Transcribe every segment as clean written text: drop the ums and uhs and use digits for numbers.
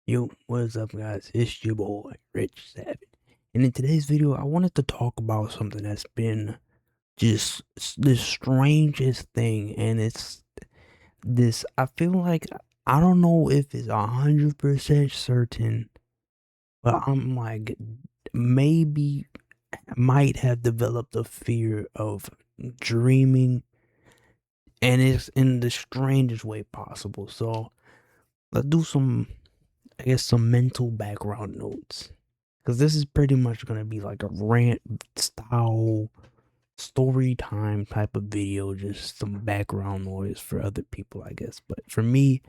Yo, what's up guys? It's your boy, Richsavvin. And in today's video, I wanted to talk about something that's been just the strangest thing. And it's this, I feel like, I don't know if it's 100% certain, but I'm like, maybe might have developed a fear of dreaming. And it's in the strangest way possible. So let's do some mental background notes. Because this is pretty much going to be like a rant style story time type of video, just some background noise for other people, I guess. But for me,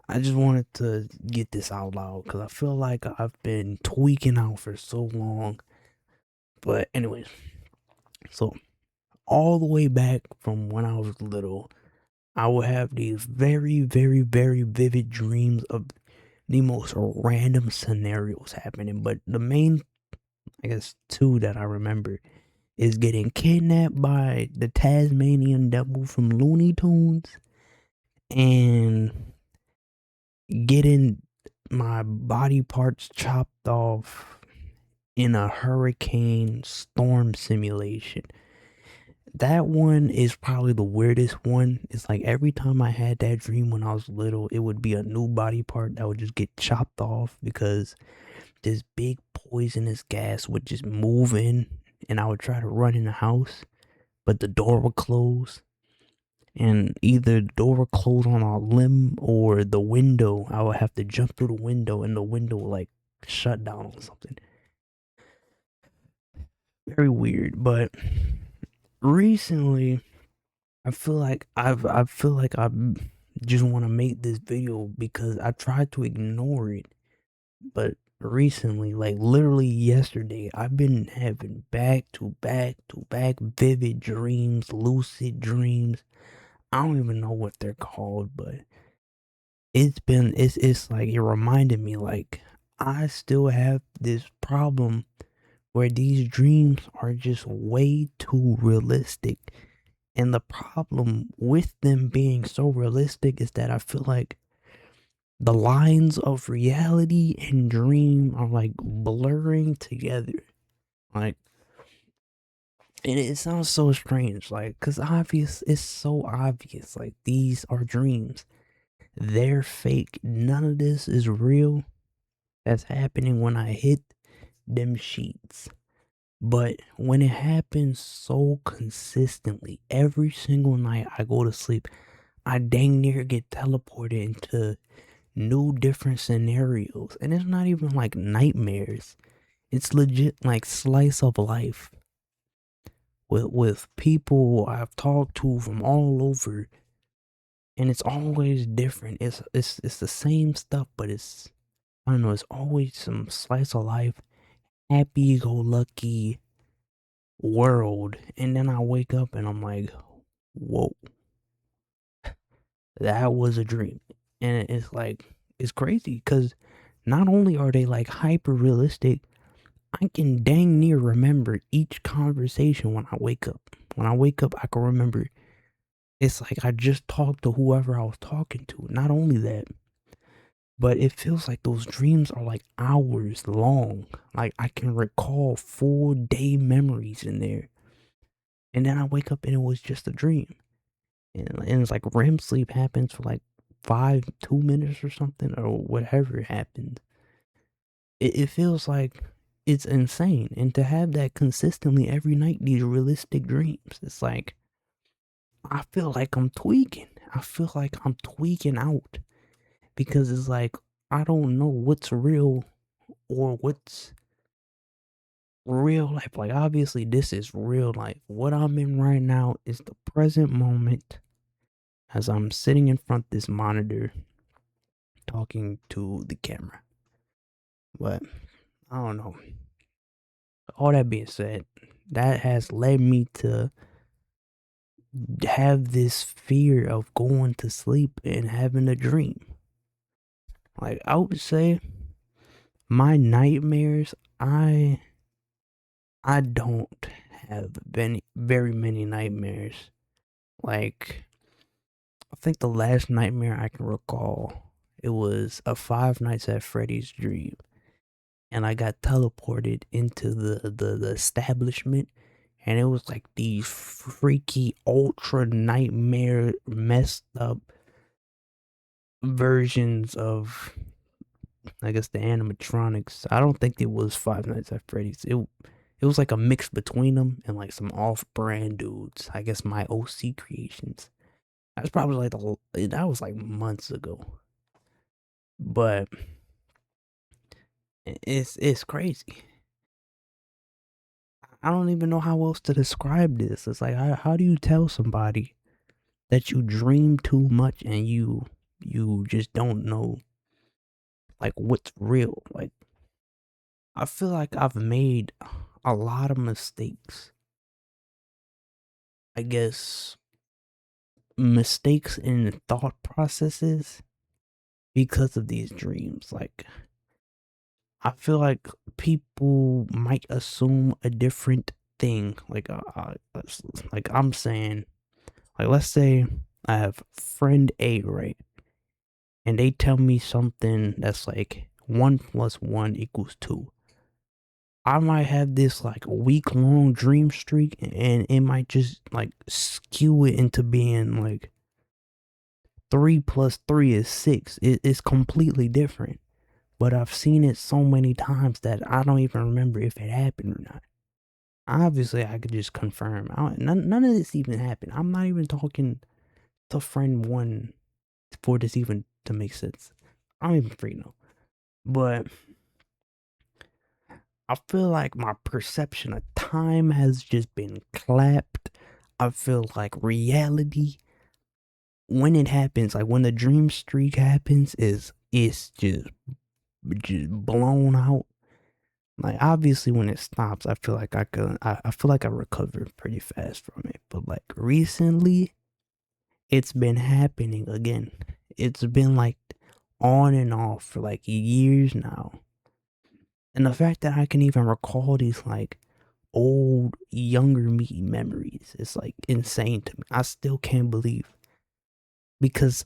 I just wanted to get this out loud because I feel like I've been tweaking out for so long. But, anyways, so all the way back from when I was little, I would have these very, very, very vivid dreams of the most random scenarios happening. But the main, I guess, two that I remember is getting kidnapped by the Tasmanian devil from Looney Tunes and getting my body parts chopped off in a hurricane storm simulation. That one is probably the weirdest one. It's like every time I had that dream when I was little, it would be a new body part that would just get chopped off because this big poisonous gas would just move in and I would try to run in the house, but the door would close. And either the door would close on a limb or the window. I would have to jump through the window and the window would like shut down on something. Very weird. But recently I just want to make this video because I tried to ignore it. But recently, like literally yesterday, I've been having back to back to back vivid dreams, lucid dreams. I don't even know what they're called, but it's like it reminded me like I still have this problem where these dreams are just way too realistic. And the problem with them being so realistic is that I feel like the lines of reality and dream are like blurring together. Like, and it sounds so strange, like, cause it's so obvious. Like, these are dreams. They're fake. None of this is real. That's happening when I hit them sheets. But when it happens so consistently, every single night I go to sleep, I dang near get teleported into new different scenarios. And it's not even like nightmares. It's legit like slice of life with people I've talked to from all over, and it's always different. It's the same stuff, but it's, I don't know, it's always some slice of life, happy go lucky world. And then I wake up and I'm like, whoa, that was a dream. And it's like, it's crazy because not only are they like hyper realistic, I can dang near remember each conversation when I wake up. When I wake up, I can remember. It's like I just talked to whoever I was talking to. Not only that, but it feels like those dreams are like hours long. Like I can recall full day memories in there. And then I wake up and it was just a dream. And it's like REM sleep happens for like 2 minutes or something, or whatever happened. It feels like it's insane. And to have that consistently every night, these realistic dreams, it's like, I feel like I'm tweaking. I feel like I'm tweaking out because it's like, I don't know what's real or what's real life. Like, obviously, this is real life. What I'm in right now is the present moment as I'm sitting in front of this monitor talking to the camera. But I don't know. All that being said, that has led me to have this fear of going to sleep and having a dream. Like, I would say my nightmares, I don't have very many nightmares. Like, I think the last nightmare I can recall It was a Five Nights at Freddy's dream, and I got teleported into the establishment, and it was like these freaky ultra nightmare messed up versions of, I guess, the animatronics. I don't think it was Five Nights at Freddy's. It was like a mix between them and like some off-brand dudes. I guess my OC creations. That's probably like that was like months ago, but it's crazy. I don't even know how else to describe this. It's like how do you tell somebody that you dream too much and you just don't know like what's real? Like I feel like I've made a lot of mistakes. I guess mistakes in thought processes because of these dreams. Like I feel like people might assume a different thing. Like I'm saying, like let's say I have friend A, right? And they tell me something that's like 1 + 1 = 2. I might have this like week-long dream streak, and it might just like skew it into being like 3 + 3 = 6. It's completely different. But I've seen it so many times that I don't even remember if it happened or not. Obviously, I could just confirm. None of this even happened. I'm not even talking to friend one for this even to make sense. I don't even freaking know. But I feel like my perception of time has just been clapped. I feel like reality, when it happens, like when the dream streak happens, is it's just blown out. Like obviously when it stops, I feel like I feel like I recovered pretty fast from it. But like recently, it's been happening again. It's been like on and off for like years now. And the fact that I can even recall these like old younger me memories is like insane to me. I still can't believe, because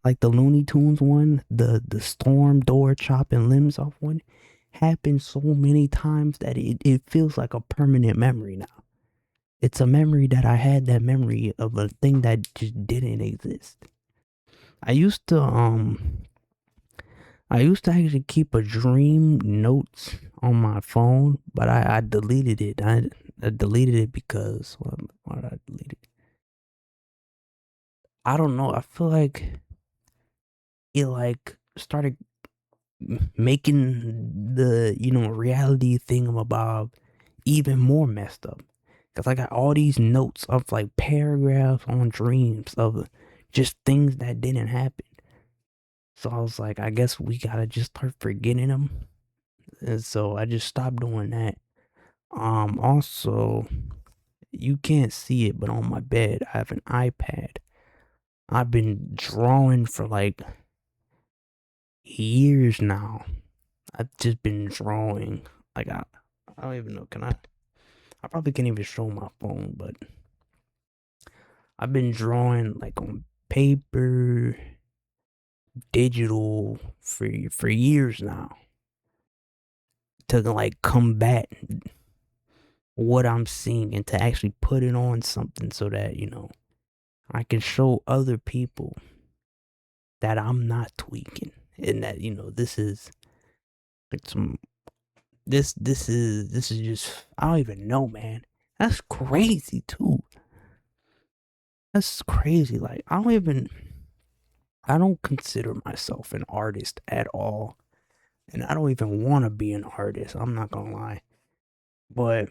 like the Looney Tunes one, the storm door chopping limbs off one, happened so many times that it feels like a permanent memory now. It's a memory that I had, that memory of a thing that just didn't exist. I used to I used to actually keep a dream notes on my phone, but I deleted it. I deleted it because why did I delete it? I don't know. I feel like it like started making the reality thingamabob even more messed up. Cause I got all these notes of like paragraphs on dreams of just things that didn't happen. So I was like, I guess we gotta just start forgetting them. And so I just stopped doing that. Also, you can't see it, but on my bed I have an iPad. I've been drawing for like years now. I've just been drawing. Like I don't even know. Can I? I probably can't even show my phone, but I've been drawing like on paper, digital for years now, to like combat what I'm seeing and to actually put it on something so that I can show other people that I'm not tweaking, and that this is like some this is just, I don't even know, man. That's crazy too. That's crazy. Like I don't consider myself an artist at all. And I don't even want to be an artist. I'm not going to lie. But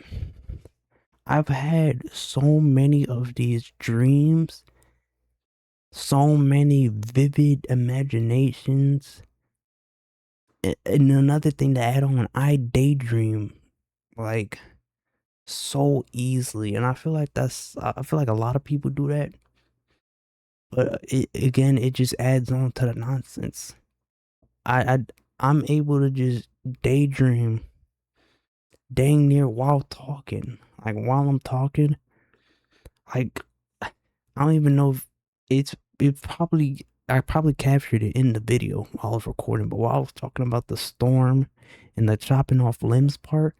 I've had so many of these dreams, so many vivid imaginations. And another thing to add on, I daydream like so easily. And I feel like a lot of people do that. But it just adds on to the nonsense. I, I I'm able to just daydream dang near while talking. Like while I'm talking, like I don't even know if it's probably I probably captured it in the video while I was recording, but while I was talking about the storm and the chopping off limbs part,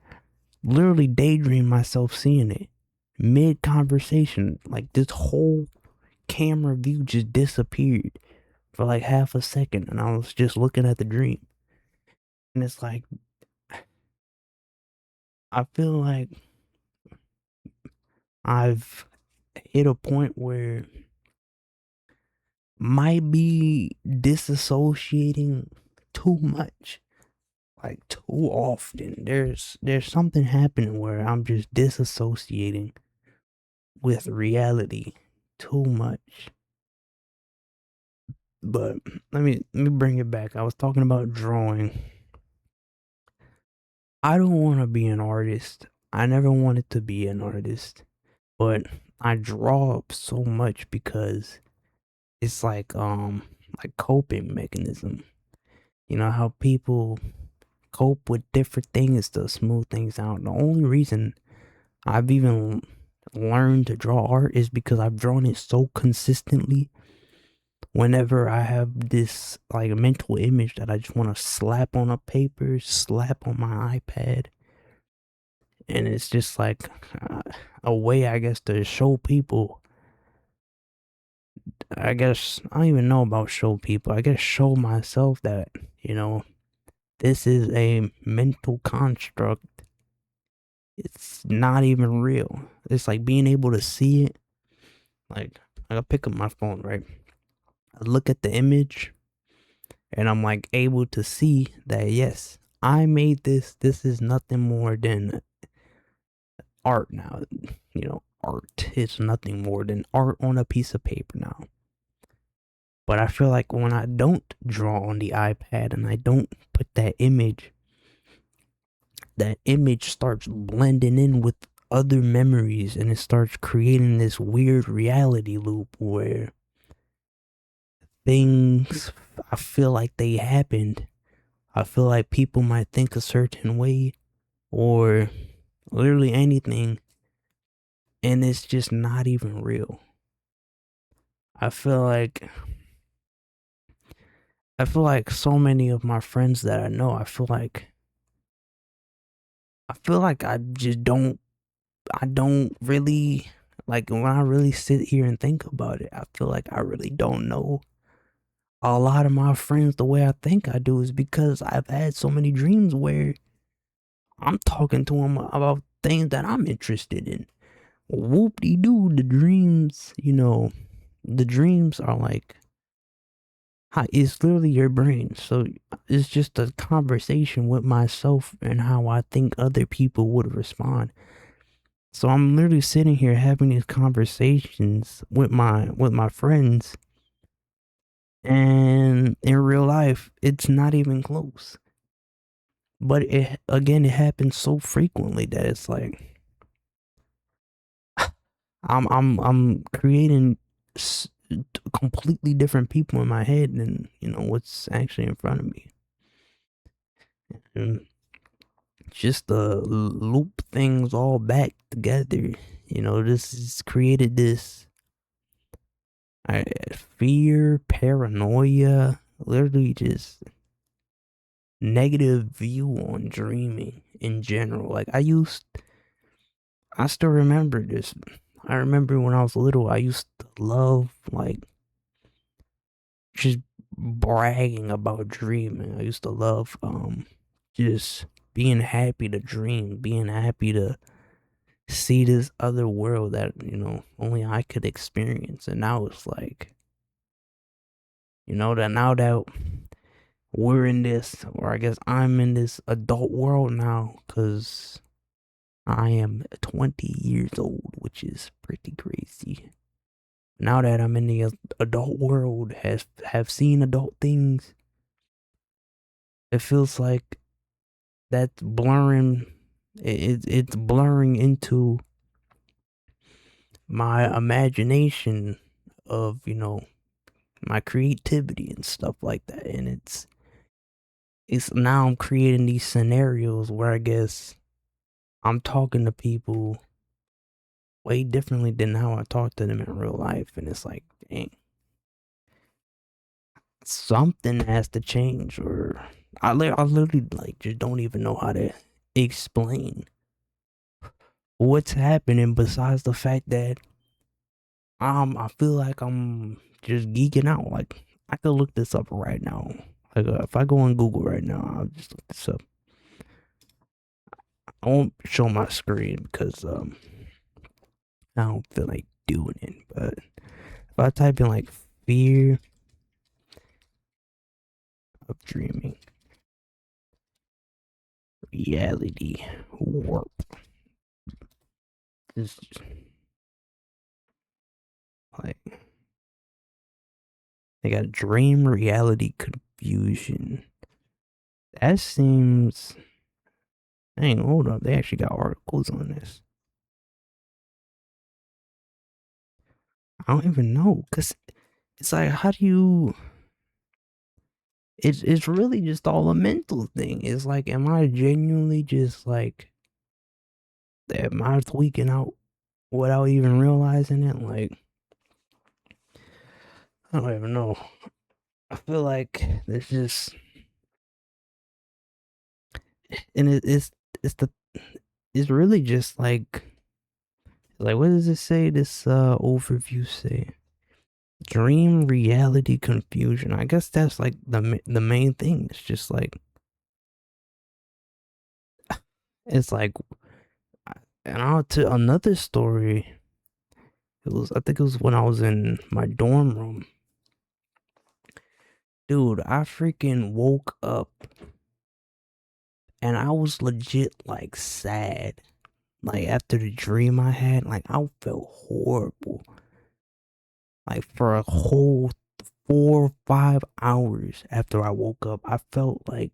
literally daydreamed myself seeing it mid conversation. Like this whole camera view just disappeared for like half a second, and I was just looking at the dream. And it's like, I feel like I've hit a point where might be disassociating too much, like too often. There's something happening where I'm just disassociating with reality too much. But let me bring it back. I was talking about drawing. I don't want to be an artist. I never wanted to be an artist, but I draw up so much because it's like coping mechanism. You know how people cope with different things to smooth things out. The only reason I've even learned to draw art is because I've drawn it so consistently. Whenever I have this like mental image that I just want to slap on a paper, slap on my iPad, and it's just like a way, I guess, to show people. I guess I don't even know about show people. I guess show myself that, you know, this is a mental construct. It's not even real. It's like being able to see it. Like, I pick up my phone, right? I look at the image and I'm like able to see that, yes, I made this. This is nothing more than art now. You know, art is nothing more than art on a piece of paper now. But I feel like when I don't draw on the iPad and I don't put that image starts blending in with other memories, and it starts creating this weird reality loop where things, I feel like they happened. I feel like people might think a certain way or literally anything, and it's just not even real. I feel like so many of my friends that I know, I feel like I don't really, like, when I really sit here and think about it, I feel like I really don't know a lot of my friends the way I think I do, is because I've had so many dreams where I'm talking to them about things that I'm interested in. Whoop de doo, the dreams, the dreams are like, it's literally your brain. So it's just a conversation with myself and how I think other people would respond. So I'm literally sitting here having these conversations with my friends, and in real life, it's not even close. But it happens so frequently that it's like I'm creating completely different people in my head than what's actually in front of me. And just to loop things all back together, this has created this fear, paranoia, literally just negative view on dreaming in general. Like, I still remember this. I remember when I was little, I used to love, like, just bragging about dreaming. I used to love, just being happy to dream, being happy to see this other world that, only I could experience. And now it's like, that now that we're in this, or I guess I'm in this adult world now, because I am 20 years old, which is pretty crazy. Now that I'm in the adult world, have seen adult things, it feels like that's blurring. It's blurring into my imagination of my creativity and stuff like that, and it's now I'm creating these scenarios where I guess I'm talking to people way differently than how I talk to them in real life, and it's like, dang. something has to change, or I literally like just don't even know how to explain what's happening besides the fact that I feel like I'm just geeking out. Like I could look this up right now. Like if I go on Google right now, I'll just look this up. I won't show my screen because I don't feel like doing it. But if I type in like fear of dreaming, reality warp, this like they got dream reality confusion. That seems. Dang, hold up. They actually got articles on this. I don't even know. Because it's like, how do you. It's really just all a mental thing. It's like, am I genuinely just like. Am I tweaking out without even realizing it? Like, I don't even know. I feel like there's just. And it's the. It's really just like, what does it say? This overview say? Dream reality confusion. I guess that's like the main thing. It's just like it's like and I'll tell another story. I think it was when I was in my dorm room. Dude, I freaking woke up and I was legit like sad. Like after the dream I had, like I felt horrible. Like for a whole 4 or 5 hours after I woke up, I felt like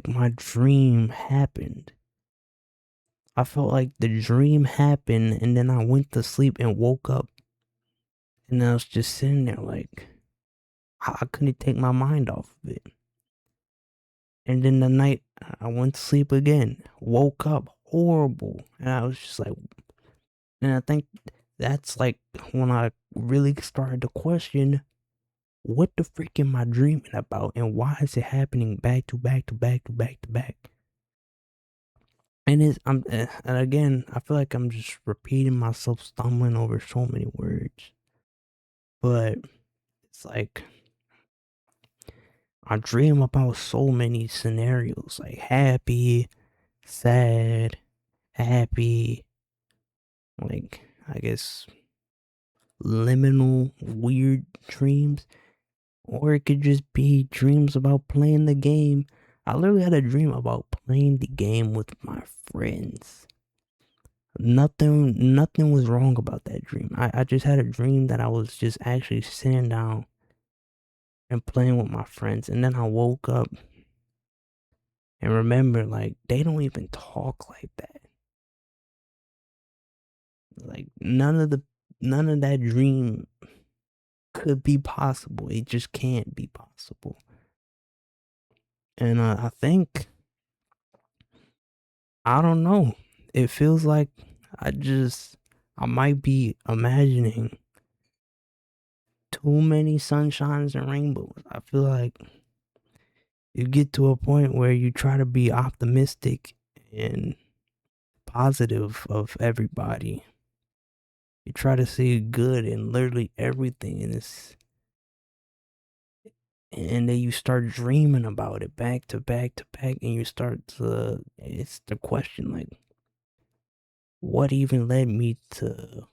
my dream happened. I felt like the dream happened and then I went to sleep and woke up and I was just sitting there like I couldn't take my mind off of it. And then the night I went to sleep again, woke up horrible, and I was just like, and I think that's like when I really started to question what the freak am I dreaming about and why is it happening back to back to back to back to back. And and again, I feel like I'm just repeating myself, stumbling over so many words. But it's like I dream about so many scenarios, like happy, sad, happy, like I guess liminal, weird dreams. Or it could just be dreams about playing the game. I literally had a dream about playing the game with my friends. Nothing was wrong about that dream. I just had a dream that I was just actually sitting down and playing with my friends. And then I woke up and remember, like, they don't even talk like that. Like, none of that dream could be possible. It just can't be possible. And I think, I don't know. It feels like I might be imagining too many sunshines and rainbows. I feel like you get to a point where you try to be optimistic and positive of everybody. You try to see good in literally everything in this, and then you start dreaming about it back to back to back, and you start to. It's the question like, what even led me to,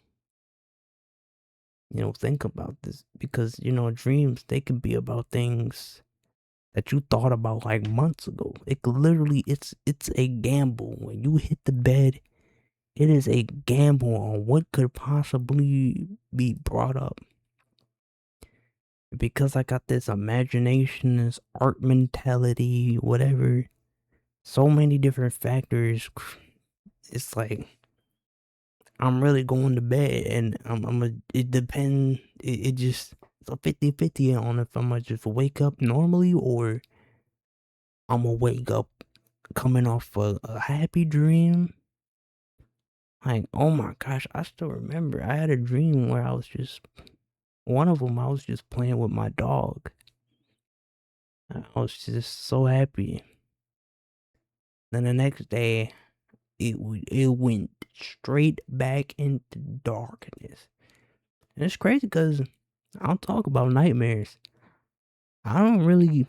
think about this? Because dreams they can be about things that you thought about like months ago. It could literally, it's a gamble when you hit the bed. It is a gamble on what could possibly be brought up. Because I got this imagination, this art mentality, whatever, so many different factors. It's like I'm really going to bed, and it depends. It just it's a 50-50 on if I'm gonna just wake up normally or I'm gonna wake up coming off a happy dream. Like, oh my gosh, I still remember I had a dream where I was just one of them I was just playing with my dog. I was just so happy. Then the next day, it went straight back into darkness. And it's crazy because I don't talk about nightmares. I don't really,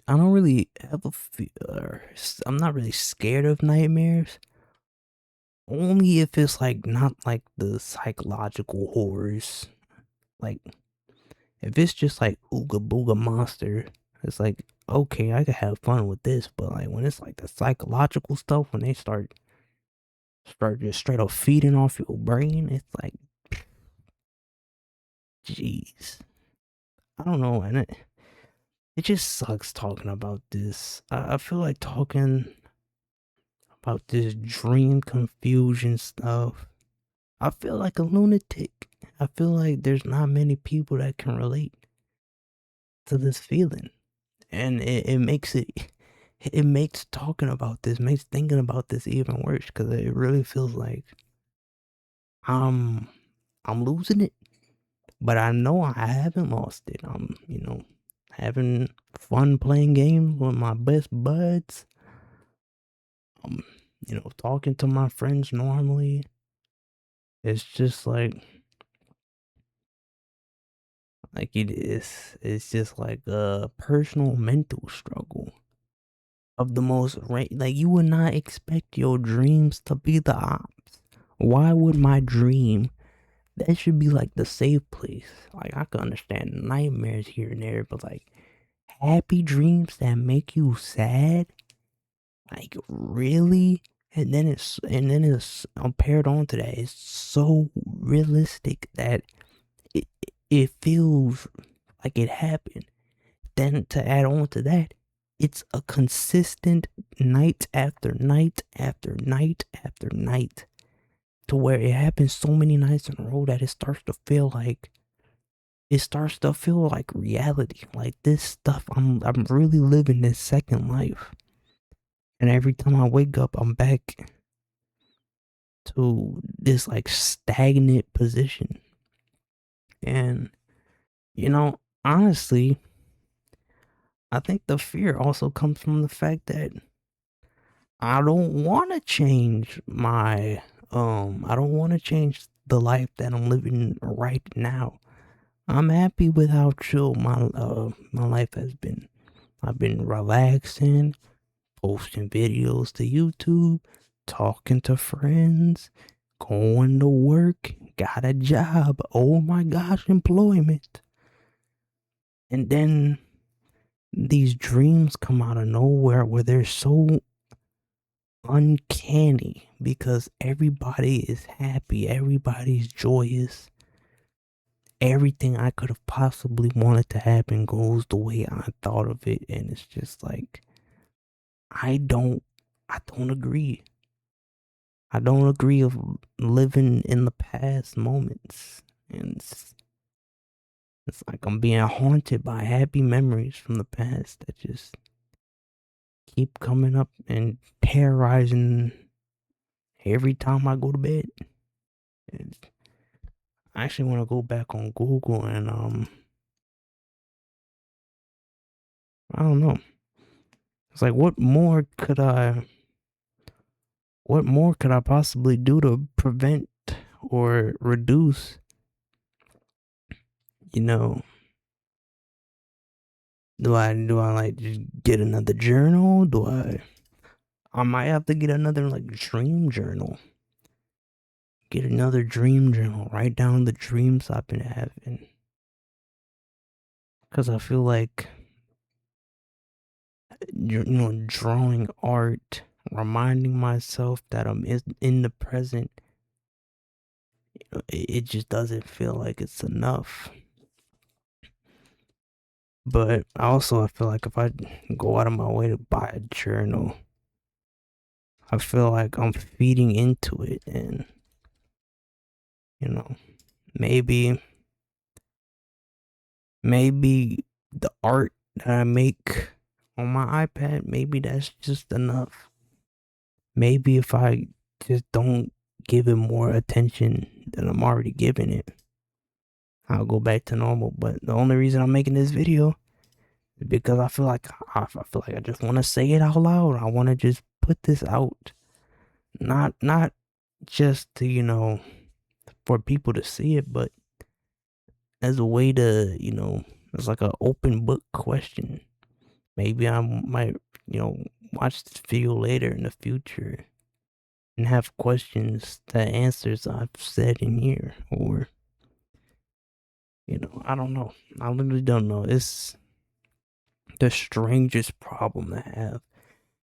I don't really have a fear. I'm not really scared of nightmares. Only if it's like not like the psychological horrors. Like if it's just like Ooga Booga Monster, it's like okay, I could have fun with this. But like when it's like the psychological stuff, when they start just straight up feeding off your brain, it's like, jeez, I don't know, and it just sucks talking about this. I feel like talking about this dream confusion stuff. I feel like a lunatic. I feel like there's not many people that can relate to this feeling. And it makes it makes talking about this, makes thinking about this even worse because it really feels like I'm I'm losing it. But I know I haven't lost it. I'm, having fun playing games with my best buds. Um, talking to my friends normally. It's just like it is. It's just like a personal mental struggle of the most like you would not expect your dreams to be the ops. Why would my dream that should be like the safe place? Like I could understand nightmares here and there, but like happy dreams that make you sad, like really? And then it's paired on to that. It's so realistic that it it feels like it happened. Then to add on to that, it's a consistent night after night after night after night, to where it happens so many nights in a row that it starts to feel like reality. Like this stuff, I'm really living this second life. And every time I wake up, I'm back to this like stagnant position. And honestly, I think the fear also comes from the fact that I don't want to change I don't want to change the life that I'm living right now. I'm happy with how chill my life has been. I've been relaxing, posting videos to YouTube, talking to friends, going to work, got a job. Oh my gosh, employment. And then these dreams come out of nowhere where they're so uncanny because everybody is happy, everybody's joyous. Everything I could have possibly wanted to happen goes the way I thought of it, and it's just like I don't I don't agree. I don't agree of living in the past moments. And it's like I'm being haunted by happy memories from the past that just keep coming up and terrorizing every time I go to bed. And I actually want to go back on Google and I don't know. It's like what more could I possibly do to prevent or reduce, you know, do I like just get another journal? I might have to get another like dream journal. Get another dream journal. Write down the dreams I've been having. Cause I feel like drawing art, reminding myself that I'm in the present. It just doesn't feel like it's enough. But also, I feel like if I go out of my way to buy a journal, I feel like I'm feeding into it, and you know, maybe maybe the art that I make on my iPad, maybe that's just enough. Maybe if I just don't give it more attention than I'm already giving it, I'll go back to normal. But the only reason I'm making this video is because I just want to say it out loud. I want to just put this out, not just to for people to see it, but as a way to it's like an open book question. Maybe I might watch this video later in the future and have questions that answers I've said in here, or I don't know. I literally don't know. It's the strangest problem to have.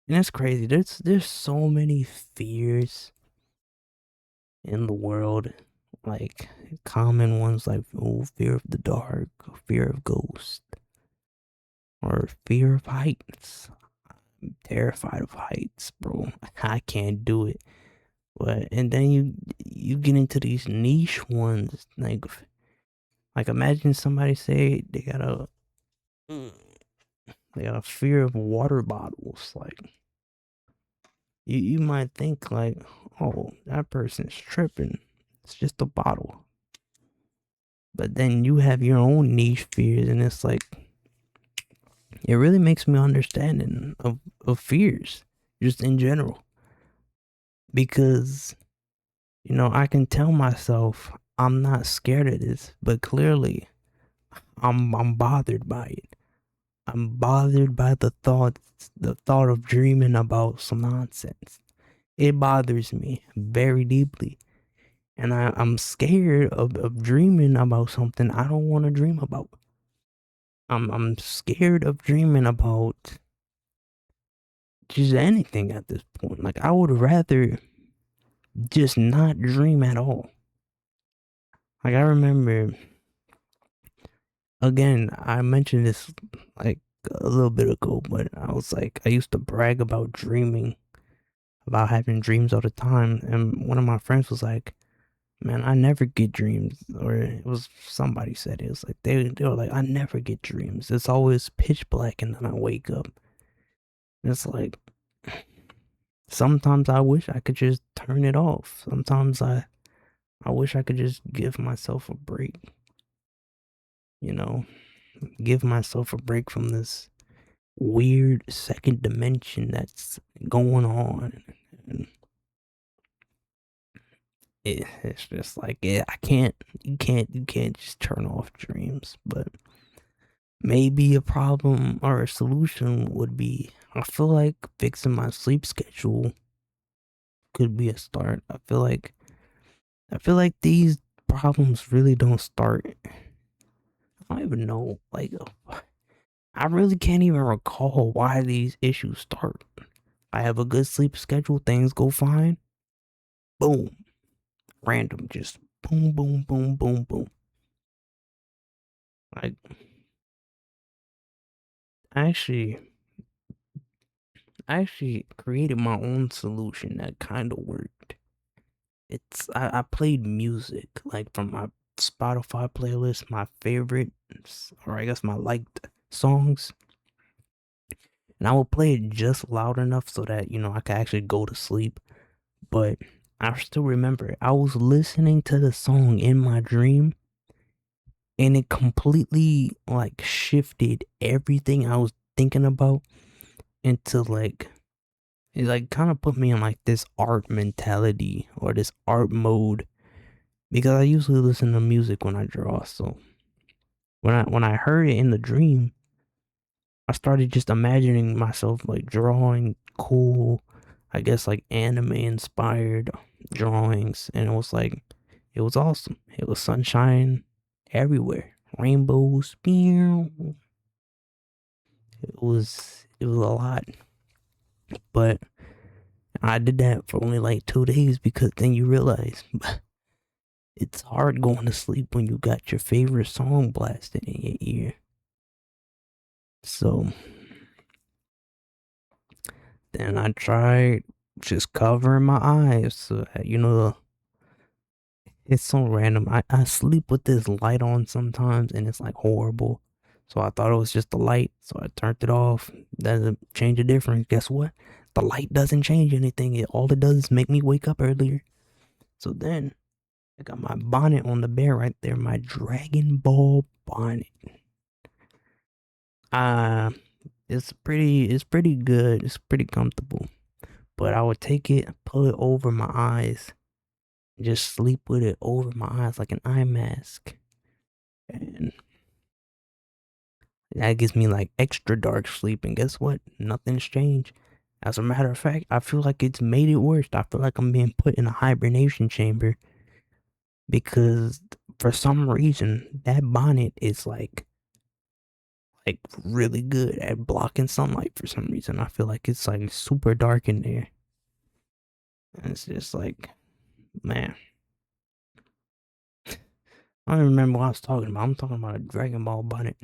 And it's crazy. There's so many fears in the world. Like common ones like fear of the dark, fear of ghosts, or fear of heights. I'm terrified of heights, bro. I can't do it. But and then you get into these niche ones, like imagine somebody say they got a fear of water bottles. Like you might think like, oh, that person's tripping. It's just a bottle. But then you have your own niche fears, and it's like it really makes me understanding of fears just in general. Because I can tell myself I'm not scared of this, but clearly I'm bothered by it. I'm bothered by the thought of dreaming about some nonsense. It bothers me very deeply. And I'm scared of dreaming about something I don't want to dream about. I'm scared of dreaming about just anything at this point. Like I would rather just not dream at all. Like I remember, again, I mentioned this like a little bit ago, but I was like, I used to brag about dreaming, about having dreams all the time. And one of my friends was like, man, I never get dreams. Or it was somebody said it. It was like, they were like, I never get dreams. It's always pitch black and then I wake up. And it's like, sometimes I wish I could just turn it off. Sometimes I wish I could just give myself a break. Give myself a break from this weird second dimension that's going on. And it's just like, yeah, you can't just turn off dreams. But maybe a problem or a solution would be, I feel like fixing my sleep schedule could be a start. I feel like these problems really don't start. I don't even know. Like, I really can't even recall why these issues start. I have a good sleep schedule, things go fine. Boom. Random, just boom, boom, boom, boom, boom. Like, I actually created my own solution that kind of worked. I played music, like from my Spotify playlist, my favorites, or I guess my liked songs. And I would play it just loud enough so that, I could actually go to sleep. But I still remember I was listening to the song in my dream, and it completely like shifted everything I was thinking about into like, it like kind of put me in like this art mentality or this art mode, because I usually listen to music when I draw. So when I heard it in the dream, I started just imagining myself like drawing cool, I guess like anime inspired drawings, and it was awesome. It was sunshine everywhere, rainbows. It was a lot, but I did that for only like 2 days, because then you realize it's hard going to sleep when you got your favorite song blasted in your ear. So then I tried just covering my eyes so that, it's so random. I sleep with this light on sometimes and it's like horrible. So I thought it was just the light. So I turned it off. Doesn't change a difference. Guess what? The light doesn't change anything. All it does is make me wake up earlier. So then I got my bonnet on the bed right there, my Dragon Ball bonnet. Uh, it's pretty good. It's pretty comfortable. But I would take it, pull it over my eyes, just sleep with it over my eyes like an eye mask. And that gives me like extra dark sleep. And guess what? Nothing's changed. As a matter of fact, I feel like it's made it worse. I feel like I'm being put in a hibernation chamber because for some reason that bonnet is like really good at blocking sunlight for some reason. I feel like it's like super dark in there. And it's just like, man, I don't remember what I was talking about. I'm talking about a Dragon Ball bonnet.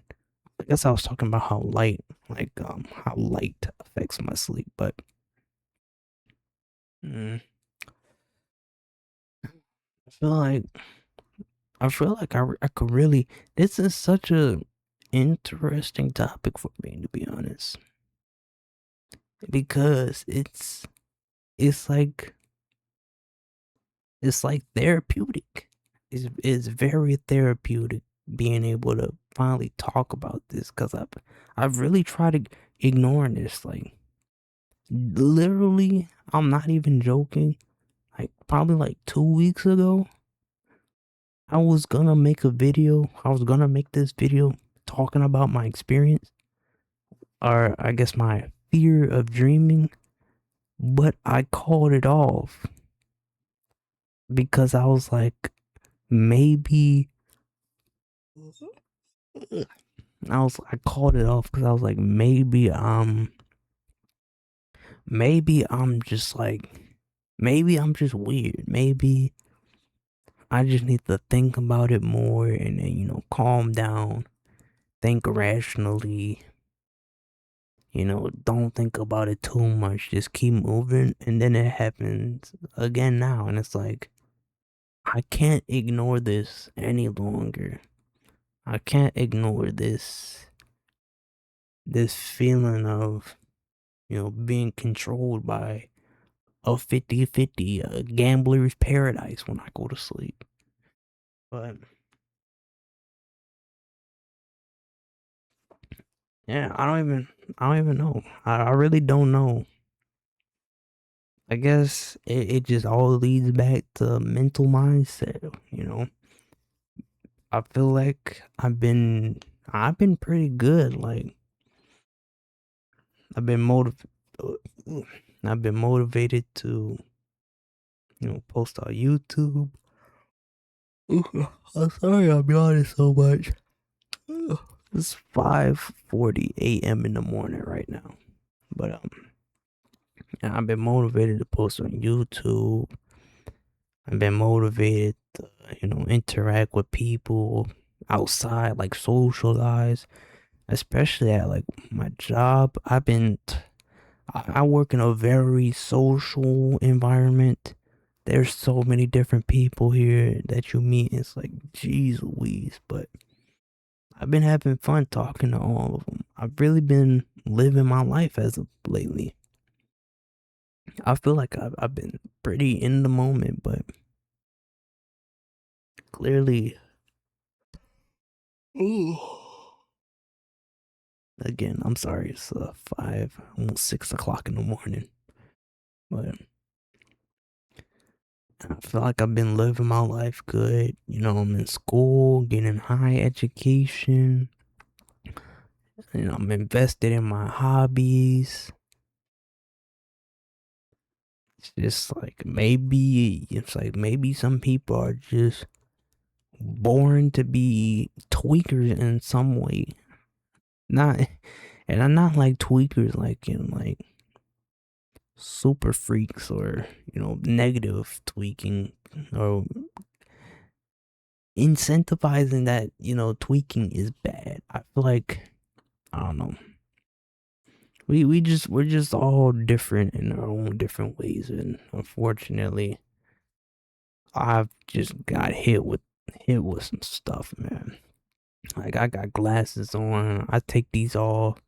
I guess I was talking about how light, how light affects my sleep. But mm, I feel like I could really. This is such a interesting topic for me, to be honest, because it's like it's like therapeutic. It's very therapeutic being able to finally talk about this because I've really tried to ignoring this. Like literally, I'm not even joking. Like probably like 2 weeks ago, I was gonna make a video. I was gonna make this video talking about my experience, or I guess my fear of dreaming, but I called it off because I was like, maybe I called it off because I was like, maybe I'm just maybe I'm just weird. Maybe I just need to think about it more and then, calm down, think rationally, don't think about it too much. Just keep moving. And then it happens again now. And it's like, I can't ignore this any longer. I can't ignore this feeling of, being controlled by a 50-50, a gambler's paradise when I go to sleep. But yeah, I don't even know. I really don't know. I guess it just all leads back to mental mindset, I feel like I've been pretty good. Like I've been motiv I've been motivated to, post on YouTube. I'm sorry I'm yawning so much. It's 5:40 a.m. in the morning right now. But yeah, I've been motivated to post on YouTube. I've been motivated to, interact with people outside, like socialize, especially at like my job. I work in a very social environment. There's so many different people here that you meet. It's like, geez Louise. But I've been having fun talking to all of them. I've really been living my life as of lately. I feel like I've been pretty in the moment, but clearly, again, I'm sorry. It's almost 6 o'clock in the morning, but I feel like I've been living my life good. I'm in school, getting high education. I'm invested in my hobbies. It's like maybe some people are just born to be tweakers in some way. Not, and I'm not like tweakers like in like super freaks or negative tweaking or incentivizing that tweaking is bad. I feel like I don't know. We're just all different in our own different ways, and unfortunately, I've just got hit with some stuff, man. Like I got glasses on. I take these all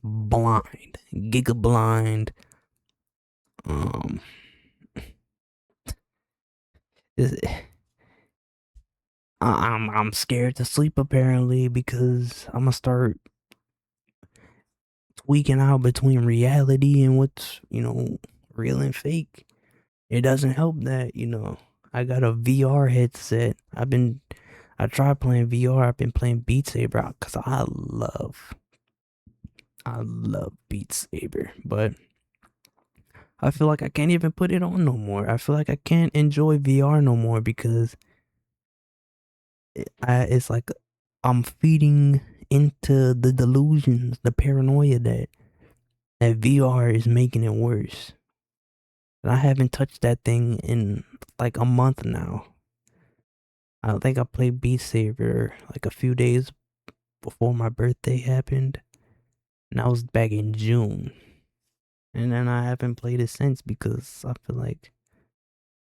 blind, giga blind. Um, Is- I'm scared to sleep apparently because I'm gonna start tweaking out between reality and what's real and fake. It doesn't help that I got a VR headset. I tried playing VR. I've been playing Beat Saber because I love Beat Saber, but I feel like I can't even put it on no more. I feel like I can't enjoy VR no more because it's like I'm feeding into the delusions, the paranoia that VR is making it worse. And I haven't touched that thing in like a month now. I think I played Beat Saber like a few days before my birthday happened, and that was back in June. And then I haven't played it since because I feel like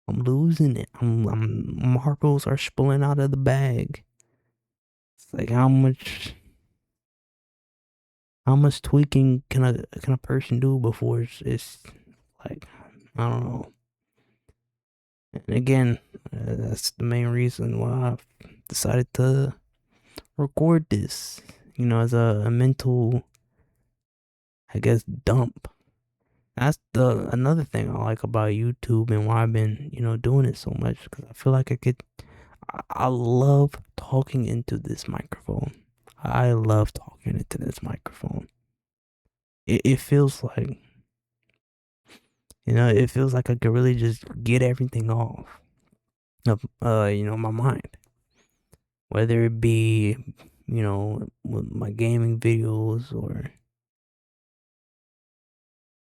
I'm losing it. Marbles are spilling out of the bag. It's like how much tweaking can a person do before it's like I don't know. And again, that's the main reason why I decided to record this. As a mental, I guess, dump. That's the another thing I like about YouTube and why I've been doing it so much because I feel like I love talking into this microphone. I love talking into this microphone. It feels like it feels like I could really just get everything off of my mind, whether it be with my gaming videos or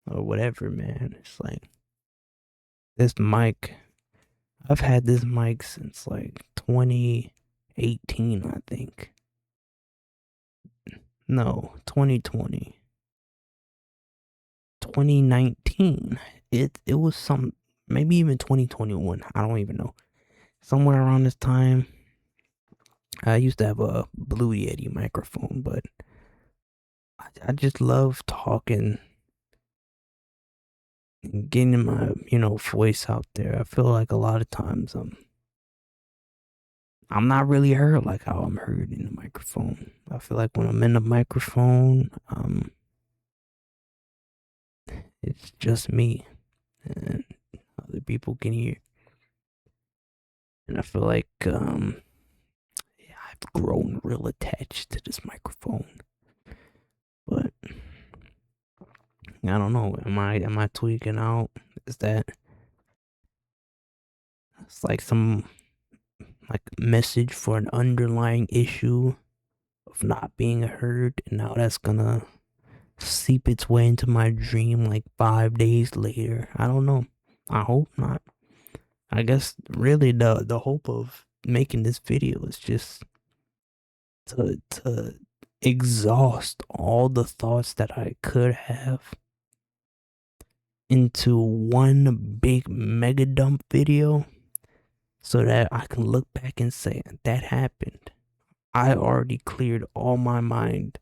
whatever, man. It's like this mic. I've had this mic since like 2018, I think. No, 2020. 2019. It was maybe even 2021. I don't even know. Somewhere around this time, I used to have a Blue Yeti microphone, but I just love talking and getting my voice out there. I feel like a lot of times I'm not really heard like how I'm heard in the microphone. I feel like when I'm in the microphone, it's just me and other people can hear. And I feel like yeah, I've grown real attached to this microphone. But I don't know. Am I tweaking out? Is that it's like some like message for an underlying issue of not being heard, and now that's gonna seep its way into my dream like 5 days later. I don't know. I hope not. I guess really the hope of making this video is just to exhaust all the thoughts that I could have into one big mega dump video so that I can look back and say that happened. I already cleared all my mind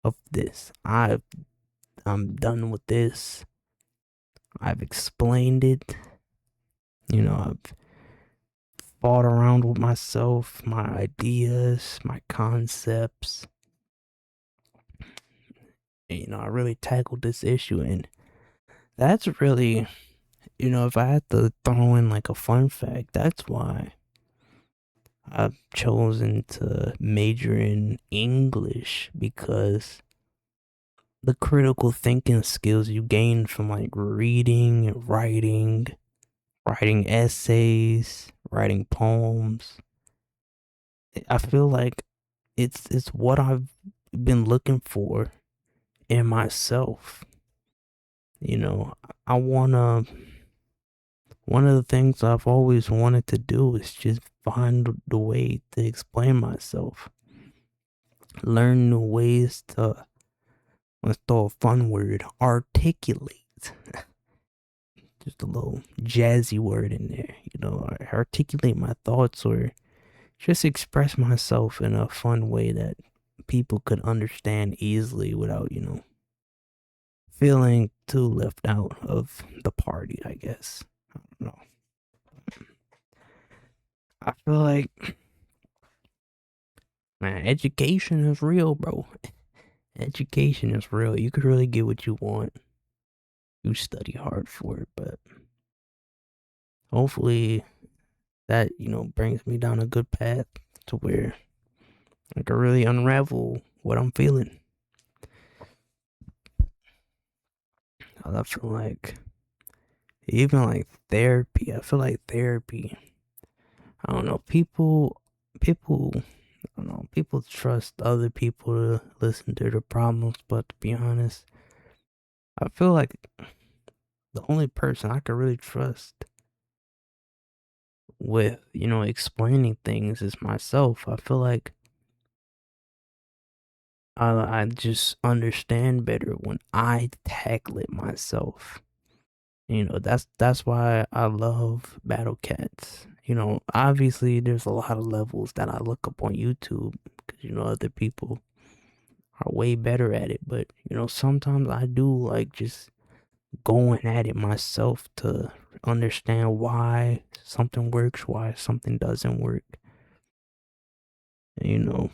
of this. I'm done with this. I've explained it. I've fought around with myself, my ideas, my concepts. I really tackled this issue, and that's really, if I had to throw in like a fun fact, that's why I've chosen to major in English because the critical thinking skills you gain from like reading, writing essays, writing poems. I feel like it's what I've been looking for in myself. You know, I wanna one of the things I've always wanted to do is just find the way to explain myself. Learn new ways to, let's throw a fun word, articulate. Just a little jazzy word in there, articulate my thoughts or just express myself in a fun way that people could understand easily without, feeling too left out of the party, I guess. I don't know. I feel like, man, education is real, bro. Education is real. You could really get what you want. You study hard for it, but hopefully that, brings me down a good path to where I can really unravel what I'm feeling. I feel like even like therapy, I feel like therapy, I don't know, people, I don't know, people trust other people to listen to their problems, but to be honest, I feel like the only person I could really trust with, explaining things is myself. I feel like I just understand better when I tackle it myself. That's why I love Battle Cats. Obviously there's a lot of levels that I look up on YouTube because other people are way better at it, but sometimes I do like just going at it myself to understand why something works, why something doesn't work. And,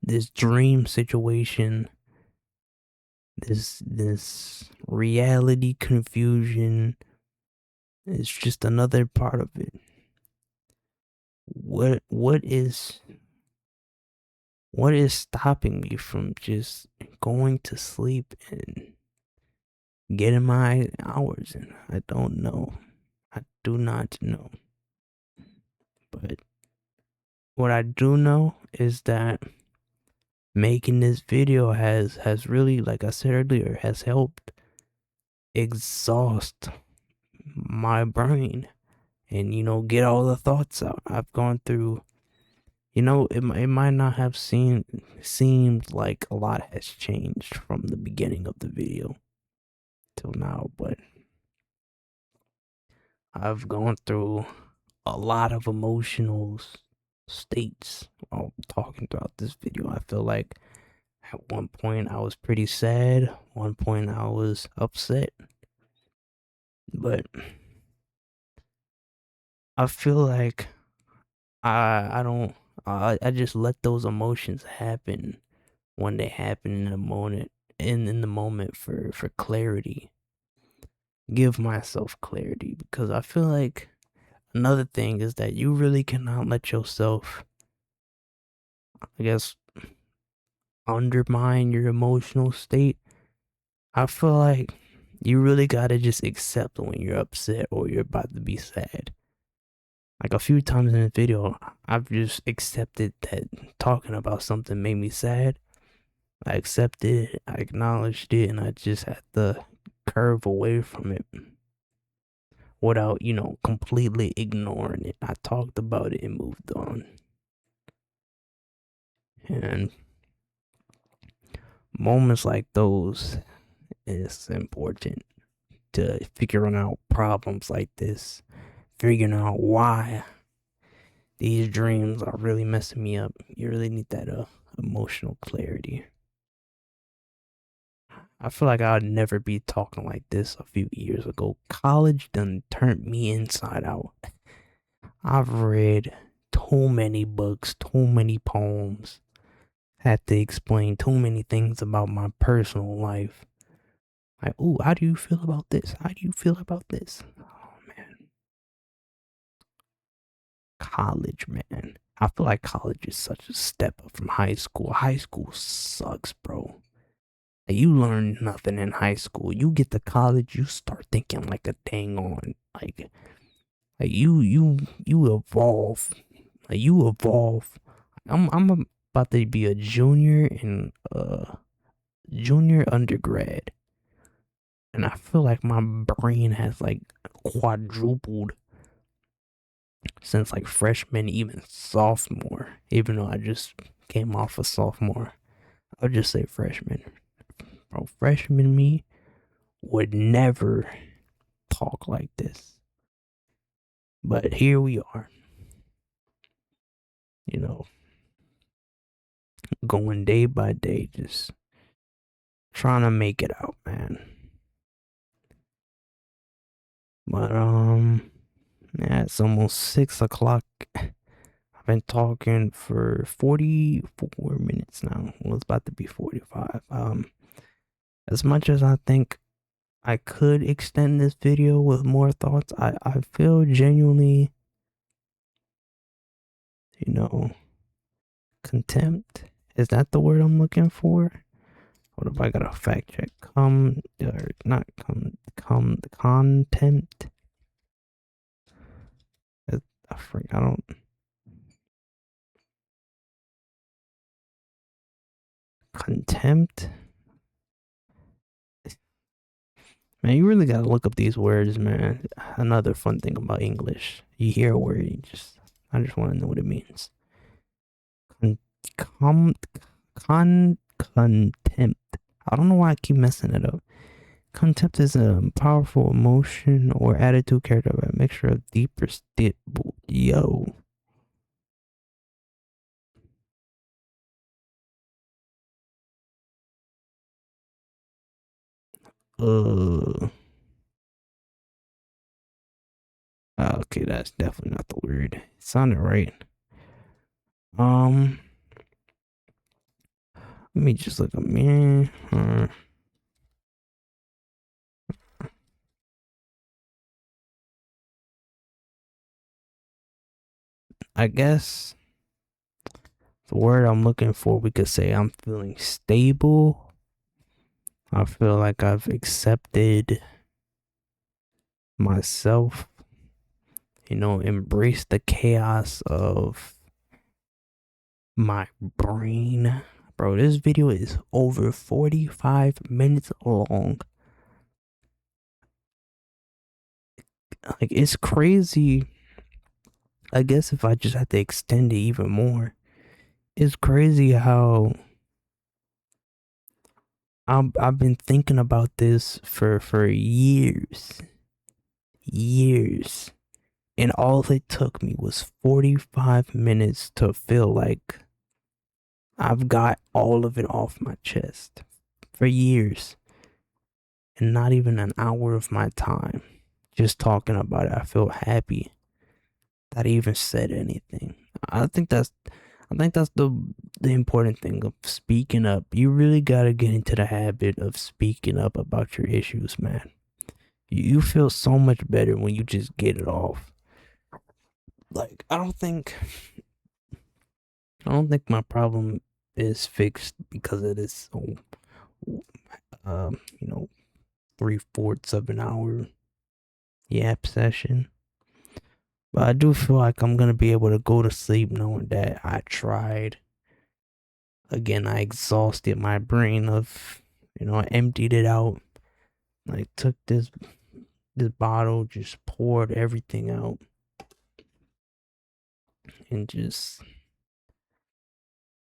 this dream situation, this reality confusion is just another part of it. What is stopping me from just going to sleep and getting my hours in? I don't know. I do not know. But what I do know is that making this video has really, like I said earlier, has helped exhaust my brain and get all the thoughts out. I've gone through, it might not have seemed like a lot has changed from the beginning of the video till now, but I've gone through a lot of emotional states while talking throughout this video. I feel like at one point I was pretty sad, one point I was upset, but I feel like I don't I just let those emotions happen when they happen in the moment, in the moment for clarity. Give myself clarity, because I feel like another thing is that you really cannot let yourself, I guess, undermine your emotional state. I feel like you really gotta just accept when you're upset or you're about to be sad. Like a few times in the video, I've just accepted that talking about something made me sad. I accepted it, I acknowledged it, and I just had to curve away from it without, completely ignoring it. I talked about it and moved on. And moments like those, it's important to figuring out problems like this, figuring out why these dreams are really messing me up. You really need that emotional clarity. I feel like I'd never be talking like this a few years ago. College done turned me inside out. I've read too many books, too many poems, had to explain too many things about my personal life. Like, ooh, how do you feel about this? How do you feel about this? Oh man, college, man. I feel like college is such a step up from high school. High school sucks, bro. Like, you learn nothing in high school. You get to college, you start thinking like a dang on. Like you evolve. Like you evolve. I'm about to be a junior in junior undergrad, and I feel like my brain has like quadrupled since like freshman, even sophomore. Even though I just came off a sophomore, I'll just say freshman. Bro, freshman me would never talk like this, but here we are. You know, going day by day, just trying to make it out, man. But Yeah, it's almost 6 o'clock. I've been talking for 44 minutes now. Well, it's about to be 45. As much as I think I could extend this video with more thoughts, I feel genuinely, you know, contempt. Is that the word I'm looking for? What if I got a fact check? Or not contempt. I don't. Contempt? Man, you really gotta look up these words, man. Another fun thing about English. You hear a word, I just wanna know what it means. Con, contempt. I don't know why I keep messing it up. Contempt is a powerful emotion or attitude characterized by a mixture of deeper yo. Uh okay, that's definitely not the word. It sounded right. Um Let me just look up man. I guess the word I'm looking for, we could say I'm feeling stable. I feel like I've accepted myself, embrace the chaos of my brain. Bro, this video is over 45 minutes long. Like, it's crazy. I guess if I just had to extend it even more, it's crazy how I've been thinking about this for years. Years. And all it took me was 45 minutes to feel like I've got all of it off my chest for years. And not even an hour of my time just talking about it. I feel happy that I even said anything. I think that's the important thing of speaking up. You really gotta get into the habit of speaking up about your issues, man. You feel so much better when you just get it off. Like, I don't think my problem is fixed because of this um, you know, 3/4 of an hour yap session. But I do feel like I'm gonna be able to go to sleep knowing that I tried. Again, I exhausted my brain I emptied it out. I took this bottle, just poured everything out, and just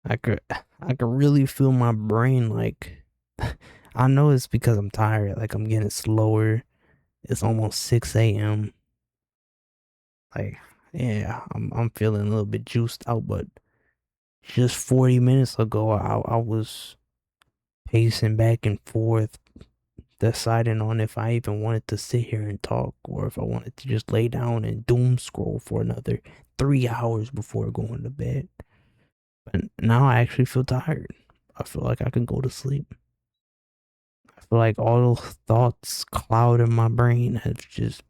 I could really feel my brain like I know it's because I'm tired, like I'm getting slower. It's almost 6 a.m. Like, yeah, I'm feeling a little bit juiced out, but just 40 minutes ago I was pacing back and forth, deciding on if I even wanted to sit here and talk or if I wanted to just lay down and doom scroll for another 3 hours before going to bed. And now I actually feel tired. I feel like I can go to sleep. I feel like all those thoughts clouding my brain have just,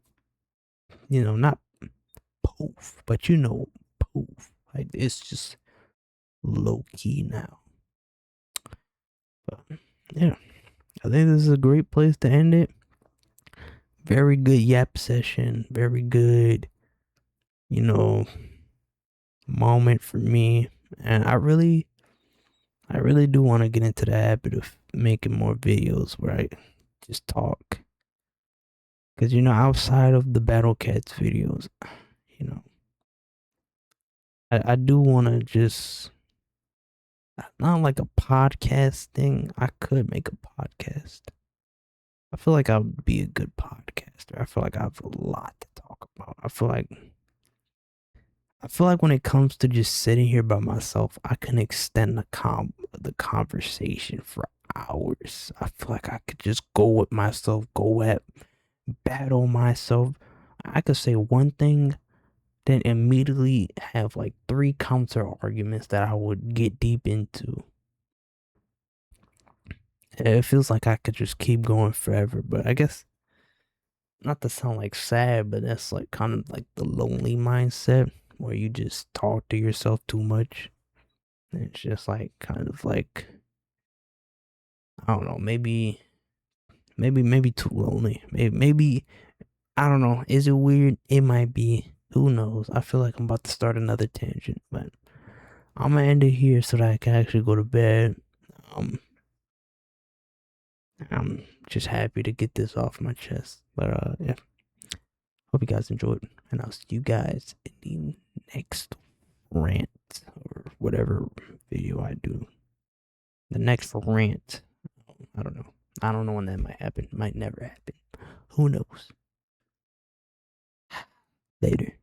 not poof, but poof. Like, it's just low key now. But yeah, I think this is a great place to end it. Very good yap session. Very good, you know, moment for me. And I really do want to get into the habit of making more videos where I just talk. Because, outside of the Battle Cats videos, you know, I do want to just, not like a podcast thing. I could make a podcast. I feel like I would be a good podcaster. I feel like I have a lot to talk about. I feel like when it comes to just sitting here by myself, I can extend the conversation for hours. I feel like I could just go with myself, go at battle myself. I could say one thing, then immediately have like 3 counter arguments that I would get deep into. It feels like I could just keep going forever, but I guess not to sound like sad, but that's like kind of like the lonely mindset where you just talk to yourself too much. And it's just like kind of like, I don't know, maybe too lonely. Maybe I don't know. Is it weird? It might be. Who knows? I feel like I'm about to start another tangent, but I'm gonna end it here so that I can actually go to bed. Um, I'm just happy to get this off my chest. But yeah. Hope you guys enjoyed, and I'll see you guys in the next rant or whatever video I do. The next rant. I don't know. I don't know when that might happen. Might never happen. Who knows? Later.